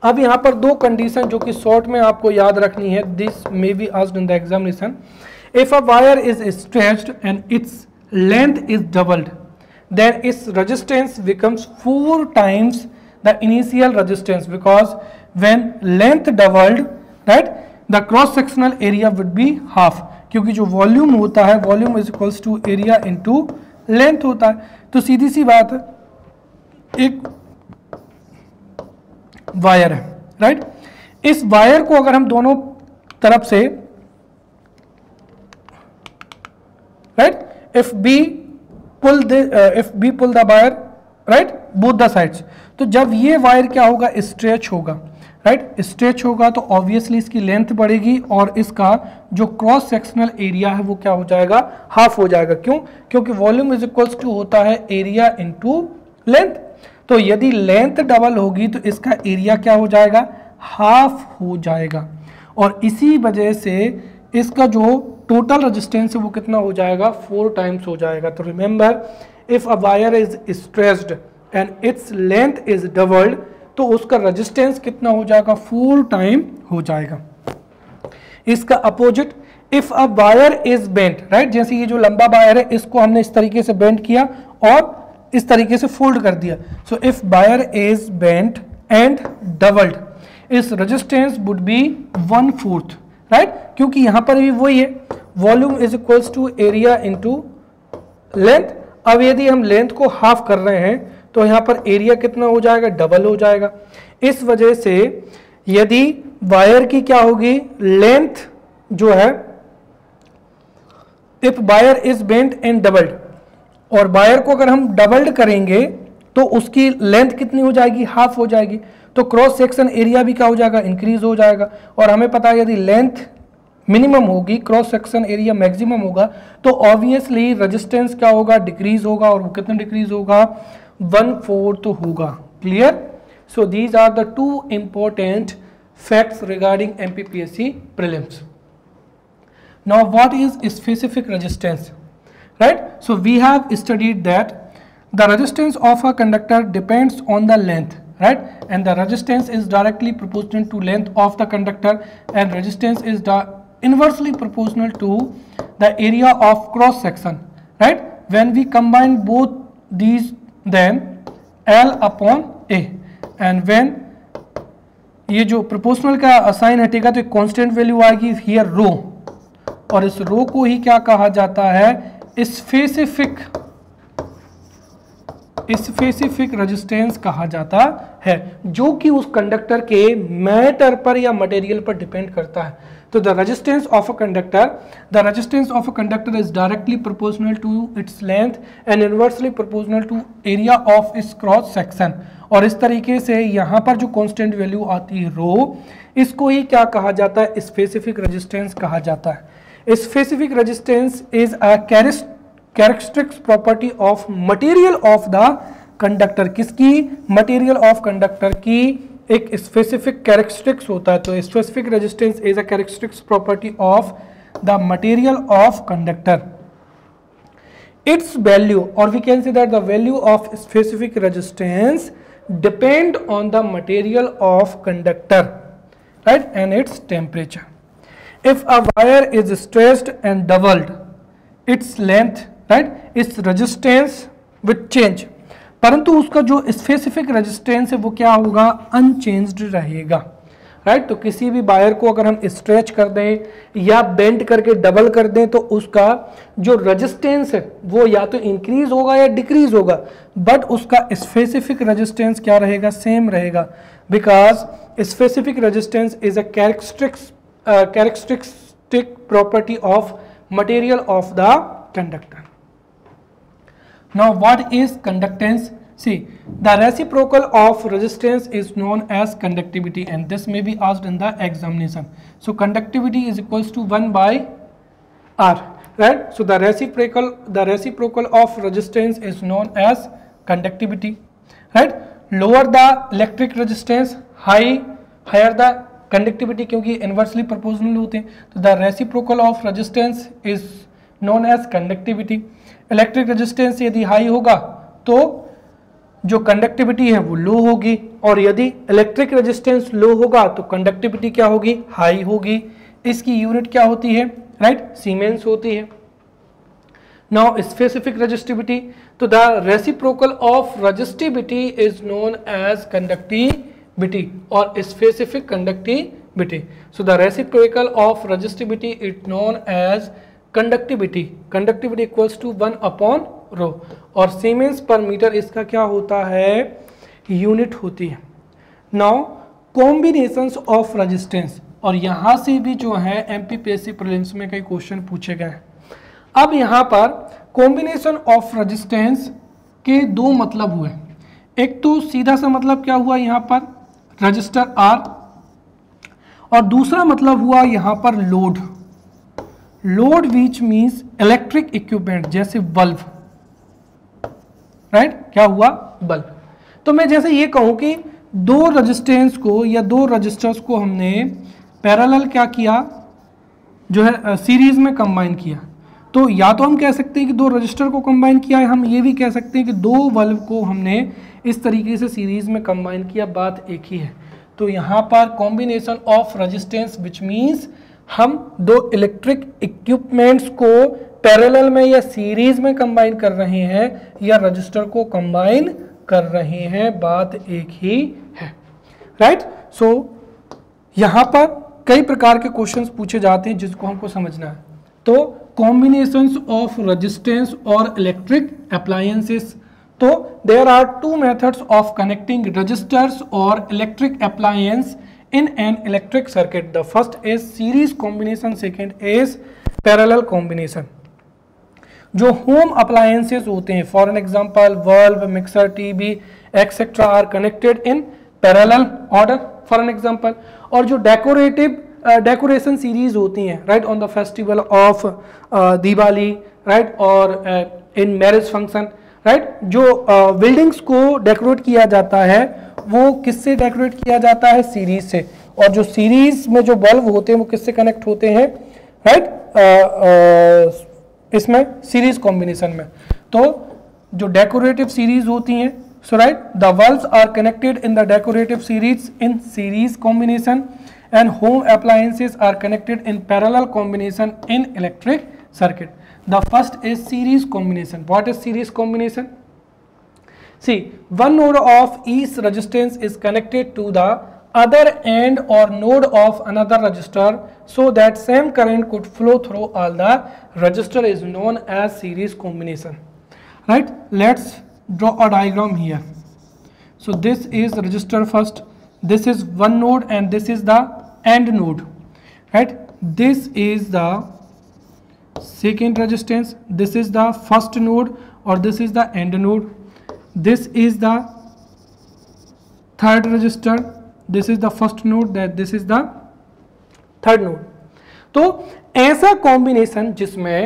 अब यहाँ पर दो कंडीशन जो कि शॉर्ट में आपको याद रखनी है, this may be asked in the examination. If a wire is stretched and its length is doubled then its resistance becomes 4 times the initial resistance, because when length doubled, right, the cross sectional area would be half, क्योंकि जो volume होता है, volume is equals to area into length होता है। तो सीधी सी बात है, एक वायर है, राइट, इस वायर को अगर हम दोनों तरफ से, right, if B pull the wire, right, both the sides, तो जब ये वायर क्या होगा, स्ट्रेच होगा, राइट, स्ट्रेच होगा तो ऑब्वियसली इसकी लेंथ बढ़ेगी और इसका जो क्रॉस सेक्शनल एरिया है वो क्या हो जाएगा, हाफ हो जाएगा। क्यों? क्योंकि वॉल्यूम इज इक्वल्स टू होता है एरिया इनटू लेंथ। तो यदि लेंथ डबल होगी तो इसका एरिया क्या हो जाएगा, हाफ हो जाएगा, और इसी वजह से इसका जो टोटल रेजिस्टेंस है वो कितना हो जाएगा, 4 टाइम्स हो जाएगा। तो remember, if a wire is stretched and its length is doubled, तो उसका रेजिस्टेंस कितना हो जाएगा, 4 टाइम हो जाएगा। इसका opposite, if a wire is bent, right, जैसे ये जो लंबा वायर है इसको हमने इस तरीके से बेंट किया और इस तरीके से फोल्ड कर दिया। So if wire is bent and doubled, इस रेजिस्टेंस वुड बी 1/4, राइट, क्योंकि यहां पर भी वही है, volume is equals to area into length. अब यदि हम लेंथ को हाफ कर रहे हैं तो यहां पर एरिया कितना हो जाएगा, डबल हो जाएगा। इस वजह से यदि वायर की क्या होगी, लेंथ जो है, if wire is bent and doubled, और वायर को अगर हम डबल्ड करेंगे तो उसकी लेंथ कितनी हो जाएगी, हाफ हो जाएगी, तो क्रॉस सेक्शन एरिया भी क्या हो जाएगा, इंक्रीज हो जाएगा। और हमें पता है यदि लेंथ मिनिमम होगी, क्रॉस सेक्शन एरिया मैक्सिमम होगा, तो ऑब्वियसली रेजिस्टेंस क्या होगा, डिक्रीज होगा, और वो कितना डिक्रीज होगा, 1/4 होगा। Clear? So these are the 2 important facts regarding MPPSC prelims. Now what is specific resistance, right? So we have studied that the resistance of a conductor depends on the length, right, and the resistance is directly proportional to length of the conductor, and resistance is inversely proportional to the area of cross section, right? When we combine both these, then L upon A, and when ये जो proportional का sign हटेगा तो एक constant value आएगी here रो, और इस रो को ही क्या कहा जाता है, स्पेसिफिक रेजिस्टेंस कहा जाता है, जो कि उस कंडक्टर के मैटर पर या मटेरियल पर डिपेंड करता है। तो the resistance of a conductor is directly proportional to its length and inversely proportional to area of its cross section. और इस तरीके से यहाँ पर जो कांस्टेंट वैल्यू आती है रो, इसको ही क्या कहा जाता है, स्पेसिफिक रेजिस्टेंस कहा जाता है। Specific resistance is a characteristics property of material of the conductor. किसकी? मटेरियल ऑफ कंडक्टर की एक स्पेसिफिक कैरेक्टरिस्टिक्स होता है। तो specific resistance is a characteristics property of the material of conductor. Its value, or we can say that the value of specific resistance depend on the material of conductor, right, and its temperature. If a wire is stretched and doubled its length, right, its resistance will change, परंतु उसका जो specific resistance है वो क्या होगा, unchanged रहेगा, right. तो किसी भी वायर को अगर हम स्ट्रेच कर दें या बेंड करके डबल कर दें तो उसका जो रेजिस्टेंस है वो या तो इंक्रीज होगा या डिक्रीज होगा, बट उसका स्पेसिफिक रेजिस्टेंस क्या रहेगा, सेम रहेगा, because specific resistance is a characteristic property of material of the conductor. Now what is conductance? See, the reciprocal of resistance is known as conductivity, and this may be asked in the examination. So conductivity is equals to 1 by R, right? So the reciprocal of resistance is known as conductivity, right? Lower the electric resistance, higher the conductivity, क्योंकि inversely proportional होते हैं, तो the reciprocal of resistance is known as conductivity. Electric resistance यदि high होगा तो जो conductivity है वो लो होगी, और यदि इलेक्ट्रिक रेजिस्टेंस लो होगा तो कंडक्टिविटी क्या होगी, हाई होगी। इसकी यूनिट क्या होती है, राइट, सीमेंस होती है। Now specific resistivity, so the reciprocal of resistivity is known as conductivity or specific conductivity. So the reciprocal of resistivity is known as conductivity. Conductivity equals to 1 upon rho और siemens पर metre इसका क्या होता है, unit होती है. Now combinations of resistance, और यहाँ से भी जो है एमपीपीएससी प्रीलिम्स में कई क्वेश्चन पूछे गए हैं. अब यहाँ पर कॉम्बिनेशन ऑफ रेजिस्टेंस के दो मतलब हुए. एक तो सीधा सा मतलब क्या हुआ यहाँ पर, रजिस्टर आर, और दूसरा मतलब हुआ यहाँ पर load. Load which means electric equipment, जैसे बल्ब, राइट, क्या हुआ, बल्ब. तो मैं जैसे ये कहूँ कि दो रेजिस्टेंस को या दो रजिस्टर्स को हमने पैरेलल क्या किया, जो है सीरीज में कंबाइन किया, तो या तो हम कह सकते हैं कि दो रजिस्टर को कंबाइन किया है, हम ये भी कह सकते हैं कि दो बल्ब को हमने इस तरीके से सीरीज में कंबाइन किया, बात एक ही है. तो यहाँ पर combination of resistance which means हम दो इलेक्ट्रिक इक्विपमेंट्स को पैरेलल में या सीरीज में कंबाइन कर रहे हैं या रजिस्टर को कंबाइन कर रहे हैं, बात एक ही है, राइट. सो यहाँ पर कई प्रकार के क्वेश्चंस पूछे जाते हैं जिसको हमको समझना है. तो combinations of resistance or electric appliances, तो there are two methods of connecting resistors or electric appliance in an electric circuit. The first is series combination, second is parallel combination. जो होम अप्लायंसेस होते हैं, for an example bulb, mixer, TV etcetera are connected in parallel order, for an example. और जो decoration series होती हैं, राइट, on the festival of Diwali, right, और in marriage function, right, जो बिल्डिंग्स को डेकोरेट किया जाता है वो किससे डेकोरेट किया जाता है, सीरीज से. और जो सीरीज में जो बल्ब होते हैं वो किससे कनेक्ट होते हैं, राइट, इसमें सीरीज कॉम्बिनेशन में. तो जो डेकोरेटिव सीरीज होती हैं, so right, the bulbs are connected in the decorative series in series combination and home appliances are connected in parallel combination in electric circuit. The first is series combination. What is series combination? See, one node of each resistance is connected to the other end or node of another resistor so that same current could flow through all the resistor is known as series combination. Right? Let's draw a diagram here. So this is resistor first. This is one node and this is the end node, right. This is the second resistance, this is the first node or this is the end node. This is the third resistor, this is the first node, that this is the third node. तो ऐसा combination जिसमें,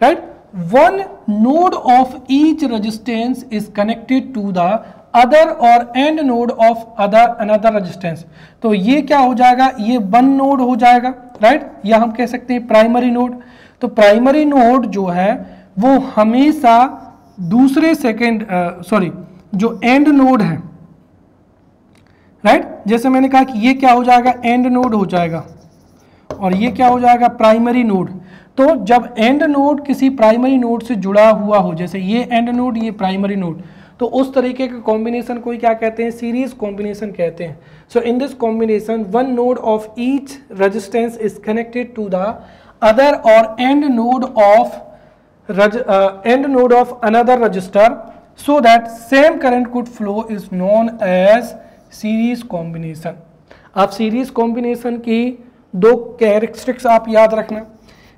right, one node of each resistance is connected to the other और end node of another resistance. तो ये क्या हो जाएगा, ये वन नोड हो जाएगा, राइट, या हम कह सकते हैं प्राइमरी नोड. तो प्राइमरी नोड जो है वो हमेशा दूसरे सेकेंड जो एंड नोड है, राइट, जैसे मैंने कहा कि ये क्या हो जाएगा, एंड नोड हो जाएगा और ये क्या हो जाएगा, प्राइमरी नोड. तो जब एंड नोड किसी प्राइमरी नोड से जुड़ा हुआ हो, जैसे ये एंड नोड, ये प्राइमरी नोड, तो उस तरीके के कॉम्बिनेशन को क्या कहते हैं, सीरीज कॉम्बिनेशन कहते हैं. So in this combination one node of each resistance is connected to the other और end node of another resistor so that same current could flow is known as series combination. आप series combination की दो characteristics आप याद रखना.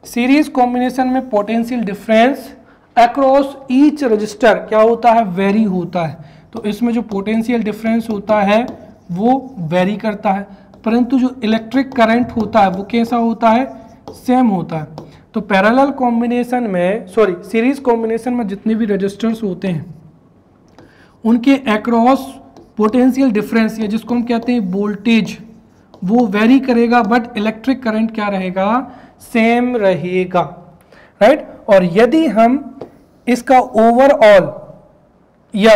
Series combination में potential difference across each resistor क्या होता है, वेरी होता है. तो इसमें जो पोटेंशियल डिफरेंस होता है वो वेरी करता है, परंतु जो इलेक्ट्रिक करंट होता है वो कैसा होता है, सेम होता है. तो पैरेलल कॉम्बिनेशन में, सीरीज कॉम्बिनेशन में जितने भी रजिस्टर्स होते हैं उनके अक्रॉस पोटेंशियल डिफरेंस, या जिसको हम कहते हैं वोल्टेज, वो वेरी करेगा, बट इलेक्ट्रिक करंट क्या रहेगा, सेम रहेगा, राइट. और यदि हम इसका ओवरऑल या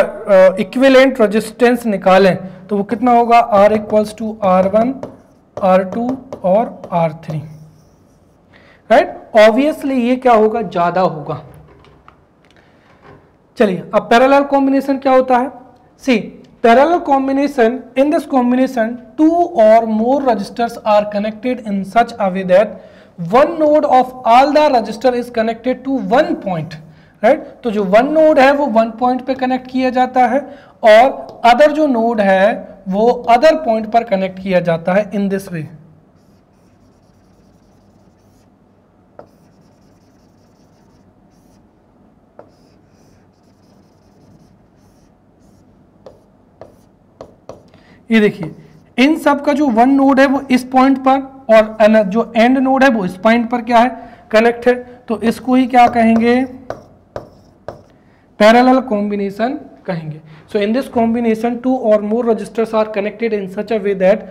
इक्विवेलेंट रेजिस्टेंस निकालें तो वो कितना होगा, R equals to R1, R2 और R3, राइट. ऑब्वियसली ये क्या होगा, ज़्यादा होगा, चलिए अब पैरेलल कॉम्बिनेशन क्या होता है? See parallel combination, in this combination 2 or more registers are connected in such a way that one node of all the register is connected to one point, right? तो जो वन नोड है वो one point पे connect किया जाता है और other जो नोड है वो अदर पॉइंट पर कनेक्ट किया जाता है इन दिस वे। ये देखिए इन सब का जो वन नोड है वो इस पॉइंट पर और जो एंड नोड है वो इस पॉइंट पर क्या है? कनेक्ट है। तो इसको ही क्या कहेंगे? पैरेलल कॉम्बिनेशन कहेंगे। So in this combination 2 or more registers are connected in such a way that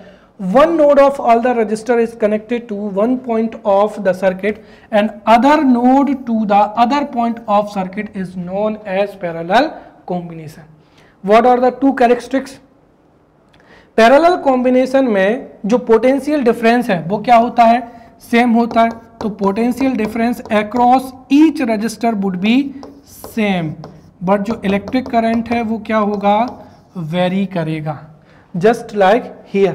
one node of all the register is connected to one point of the circuit and other node to the other point of circuit is known as parallel combination. What are the two characteristics? Parallel combination में जो potential difference है वो क्या होता है? Same होता है। तो potential difference across each register would be same, but जो इलेक्ट्रिक करंट है वो क्या होगा? वेरी करेगा, जस्ट लाइक हियर,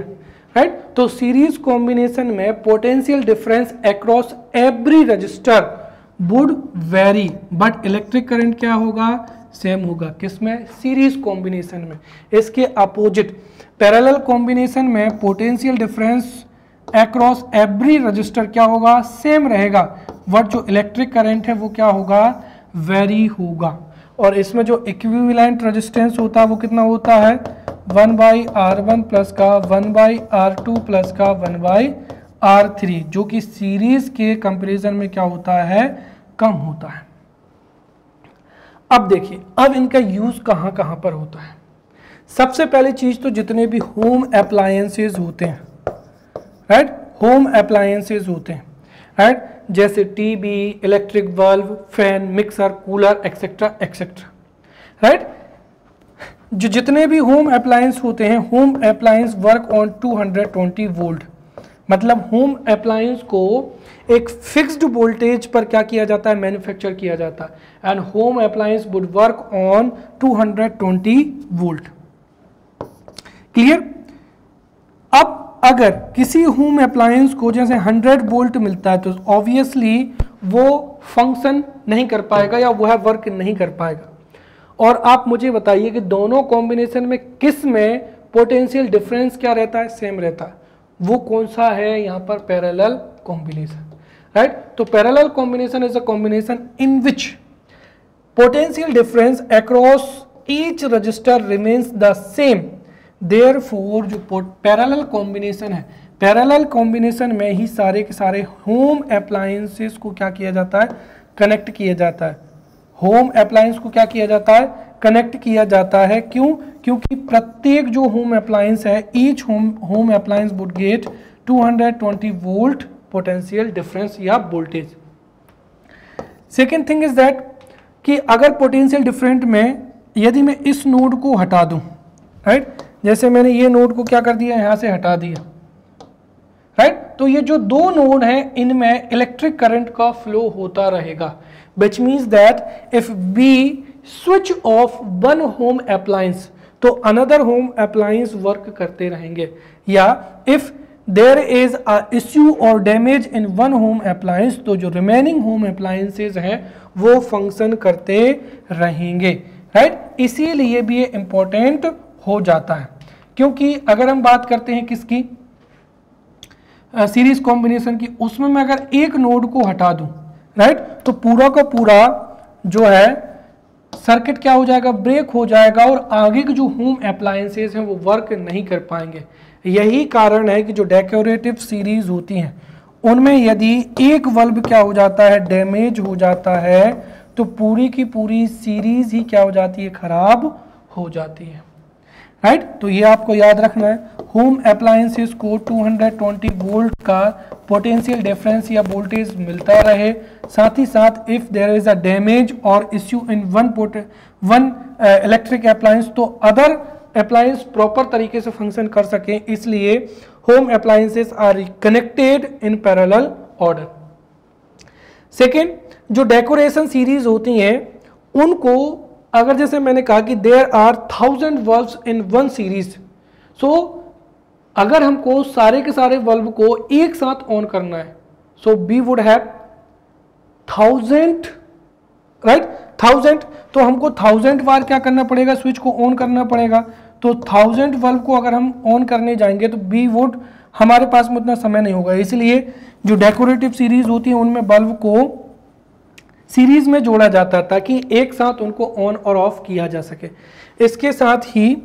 राइट? तो सीरीज कॉम्बिनेशन में potential difference across every register would very, but electric current क्या होगा? सेम होगा। किसमें? सीरीज कॉम्बिनेशन में। इसके अपोजिट पैरेलल कॉम्बिनेशन में potential difference across every register क्या होगा? सेम रहेगा, बट जो इलेक्ट्रिक करंट है वो क्या होगा? वेरी होगा। और इसमें जो इक्विवेलेंट रेजिस्टेंस होता है वो कितना होता है? 1/R1 प्लस का 1/R2 प्लस का 1/R3, जो कि सीरीज के कंपैरिजन में क्या होता है? कम होता है। अब देखिए अब इनका यूज कहां कहां पर होता है। सबसे पहली चीज तो जितने भी होम अप्लायंसेज होते हैं, राइट? होम अप्लायंसेज होते हैं, राइट? जैसे TV, electric bulb, fan, mixer, cooler etcetera etcetera, right? जो जितने भी होम अप्लायंस होते हैं, home appliance work on 220 volt. मतलब होम अप्लायंस को एक फिक्स्ड वोल्टेज पर क्या किया जाता है? मैन्युफैक्चर किया जाता है। And home appliance would work on 220 volt. Clear? अब अगर किसी होम अप्लायंस को जैसे 100 वोल्ट मिलता है तो ऑब्वियसली वो फंक्शन नहीं कर पाएगा या वह वर्क नहीं कर पाएगा। और आप मुझे बताइए कि दोनों कॉम्बिनेशन में किस में पोटेंशियल डिफरेंस क्या रहता है? सेम रहता है। वो कौन सा है? यहाँ पर पैरेलल कॉम्बिनेशन, राइट? तो parallel combination is a combination in which potential difference across each register remains the same. Therefore जो पैरेलल कॉम्बिनेशन है, पैरेलल कॉम्बिनेशन में ही सारे के सारे होम अप्लायंसेस को क्या किया जाता है? कनेक्ट किया जाता है। होम अप्लायंस को क्या किया जाता है? कनेक्ट किया जाता है। क्यों? क्योंकि प्रत्येक जो होम अप्लायंस है, each home appliance would get 220 volt potential difference या voltage. Second thing is that कि अगर पोटेंशियल डिफरेंट में यदि मैं इस नोड को हटा दूं, राइट? जैसे मैंने ये नोड को क्या कर दिया? यहां से हटा दिया, राइट? तो ये जो दो नोड हैं इनमें इलेक्ट्रिक करंट का फ्लो होता रहेगा, which means that if we switch off one home appliance तो another home appliance वर्क करते रहेंगे। या if there is a issue or damage in one home appliance तो जो remaining home appliances हैं वो फंक्शन करते रहेंगे, राइट? इसीलिए भी ये इंपॉर्टेंट हो जाता है। क्योंकि अगर हम बात करते हैं किसकी? सीरीज कॉम्बिनेशन की, उसमें मैं अगर एक नोड को हटा दूं, राइट? तो पूरा का पूरा जो है सर्किट क्या हो जाएगा? ब्रेक हो जाएगा और आगे के जो होम अप्लायंसेस हैं वो वर्क नहीं कर पाएंगे। यही कारण है कि जो डेकोरेटिव सीरीज होती हैं उनमें यदि एक बल्ब क्या हो जाता है? डैमेज हो जाता है तो पूरी की पूरी सीरीज ही क्या हो जाती है? खराब हो जाती है, राइट? तो ये आपको याद रखना है। होम अप्लायंसेस को 220 वोल्ट का पोटेंशियल डिफरेंस या वोल्टेज मिलता रहे, साथ ही साथ if there is a damage और issue in one electric appliance तो अदर अप्लायंस प्रॉपर तरीके से फंक्शन कर सकें, इसलिए home appliances are connected in parallel order. Second, जो डेकोरेशन सीरीज होती हैं उनको अगर जैसे मैंने कहा कि there are 1000 bulbs in one series, so अगर हमको सारे के सारे वल्व को एक साथ ऑन करना है, so we would have 1000, right, 1000, तो हमको 1000 बार क्या करना पड़ेगा, स्विच को ऑन करना पड़ेगा। तो 1000 वल्व को अगर हम ऑन करने जाएंगे तो वी वुड, हमारे पास में उतना समय नहीं होगा, इसलिए जो डेकोरेटिव सीरीज होती है उनमें बल्ब को सीरीज में जोड़ा जाता है ताकि एक साथ उनको ऑन और ऑफ किया जा सके। इसके साथ ही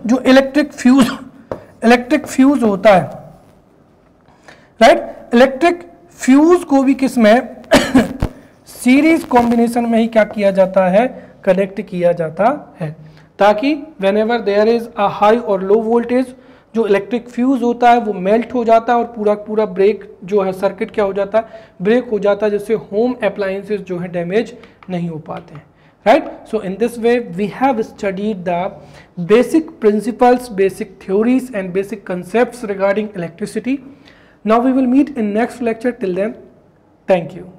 जो इलेक्ट्रिक फ्यूज होता है, राइट, इलेक्ट्रिक फ्यूज को भी किस में सीरीज कॉम्बिनेशन में ही क्या किया जाता है, कनेक्ट किया जाता है, ताकि whenever there is a high और लो वोल्टेज, जो इलेक्ट्रिक फ्यूज होता है वो मेल्ट हो जाता है और पूरा पूरा ब्रेक जो है, सर्किट क्या हो जाता है, ब्रेक हो जाता है, जिससे होम अप्लायंसेस जो है डैमेज नहीं हो पाते हैं, right. So in this way we have studied the basic principles, basic theories and basic concepts regarding electricity. Now we will meet in next lecture. Till then, thank you.